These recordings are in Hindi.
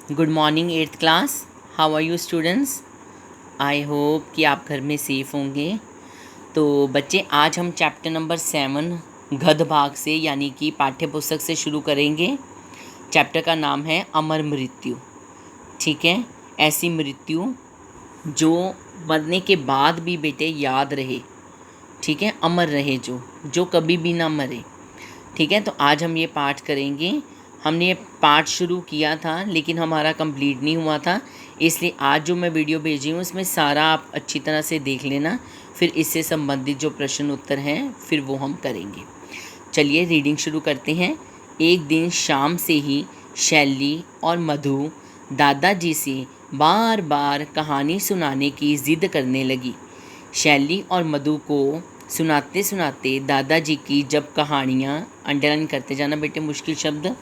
Good morning eighth class. How are you students? I hope कि आप घर में सेफ़ होंगे। तो बच्चे, आज हम चैप्टर नंबर 7 गद्य भाग से यानी कि पाठ्य पुस्तक से शुरू करेंगे। चैप्टर का नाम है अमर मृत्यु। ठीक है, ऐसी मृत्यु जो मरने के बाद भी बेटे याद रहे। ठीक है, अमर रहे, जो कभी भी ना मरे। ठीक है, तो आज हम ये पाठ करेंगे। हमने ये पाठ शुरू किया था लेकिन हमारा कंप्लीट नहीं हुआ था, इसलिए आज जो मैं वीडियो भेजी हूँ उसमें सारा आप अच्छी तरह से देख लेना। फिर इससे संबंधित जो प्रश्न उत्तर हैं फिर वो हम करेंगे। चलिए रीडिंग शुरू करते हैं। एक दिन शाम से ही शैली और मधु दादाजी से बार बार कहानी सुनाने की ज़िद करने लगी। शैली और मधु को सुनाते सुनाते दादाजी की जब कहानियाँ, अंडरलाइन करते जाना बेटे मुश्किल शब्द,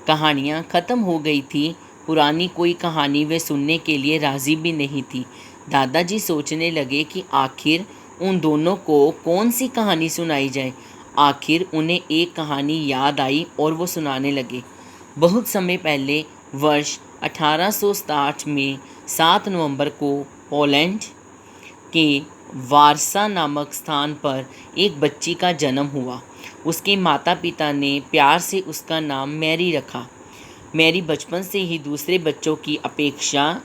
कहानियाँ ख़त्म हो गई थी, पुरानी कोई कहानी वे सुनने के लिए राज़ी भी नहीं थी। दादाजी सोचने लगे कि आखिर उन दोनों को कौन सी कहानी सुनाई जाए। आखिर उन्हें एक कहानी याद आई और वो सुनाने लगे। बहुत समय पहले वर्ष 1860 में 7 नवंबर को पोलैंड के वारसा नामक स्थान पर एक बच्ची का जन्म हुआ। उसके माता पिता ने प्यार से उसका नाम मैरी रखा। मैरी बचपन से ही दूसरे बच्चों की अपेक्षा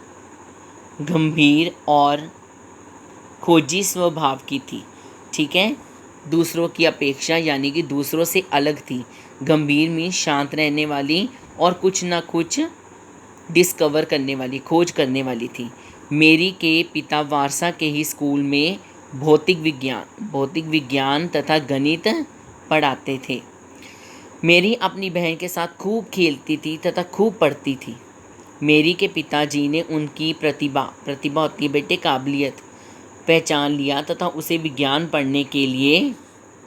गंभीर और खोजी स्वभाव की थी। ठीक है, दूसरों की अपेक्षा यानी कि दूसरों से अलग थी। गंभीर में शांत रहने वाली और कुछ ना कुछ डिस्कवर करने वाली, खोज करने वाली थी। मेरी के पिता वारसा के ही स्कूल में भौतिक विज्ञान तथा गणित पढ़ाते थे। मेरी अपनी बहन के साथ खूब खेलती थी तथा खूब पढ़ती थी। मेरी के पिताजी ने उनकी प्रतिभा होती है बेटे, काबिलियत, पहचान लिया तथा उसे विज्ञान पढ़ने के लिए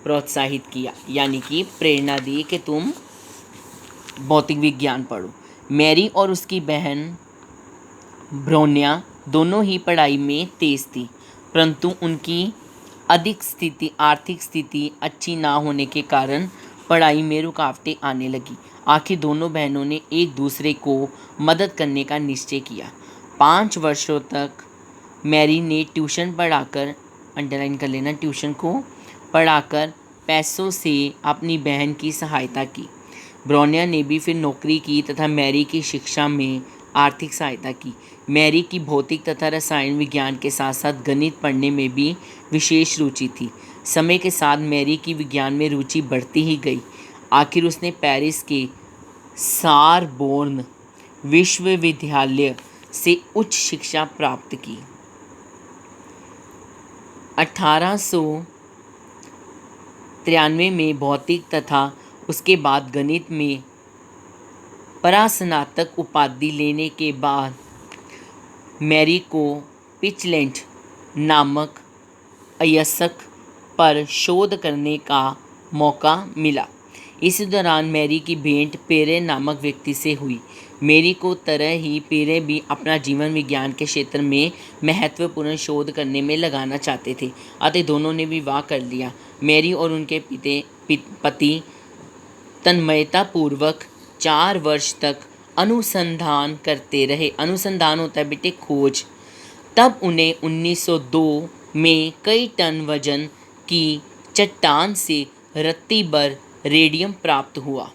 प्रोत्साहित किया, यानी कि प्रेरणा दी कि तुम भौतिक विज्ञान पढ़ो। मैरी और उसकी बहन ब्रोनिया दोनों ही पढ़ाई में तेज़ थी, परंतु उनकी आर्थिक स्थिति अच्छी ना होने के कारण पढ़ाई में रुकावटें आने लगी। आखिर दोनों बहनों ने एक दूसरे को मदद करने का निश्चय किया। 5 वर्षों तक मैरी ने ट्यूशन पढ़ाकर, अंडरलाइन कर लेना, ट्यूशन को पढ़ाकर पैसों से अपनी बहन की सहायता की। ब्रोनिया ने भी फिर नौकरी की तथा मैरी की शिक्षा में आर्थिक सहायता की। मैरी की भौतिक तथा रसायन विज्ञान के साथ साथ गणित पढ़ने में भी विशेष रुचि थी। समय के साथ मैरी की विज्ञान में रुचि बढ़ती ही गई। आखिर उसने पेरिस के सारबोर्न विश्वविद्यालय से उच्च शिक्षा प्राप्त की। 1893 में भौतिक तथा उसके बाद गणित में परास्नातक उपाधि लेने के बाद मैरी को पिचलेंट नामक अयस्क पर शोध करने का मौका मिला। इस दौरान मैरी की भेंट पेरे नामक व्यक्ति से हुई। मैरी को तरह ही पेरे भी अपना जीवन विज्ञान के क्षेत्र में महत्वपूर्ण शोध करने में लगाना चाहते थे, अतः दोनों ने विवाह कर लिया। मैरी और उनके पति तन्मयतापूर्वक 4 वर्ष तक अनुसंधान करते रहे। अनुसंधान होता है बेटे खोज। तब उन्हें 1902 में कई टन वजन की चट्टान से रत्ती भर रेडियम प्राप्त हुआ।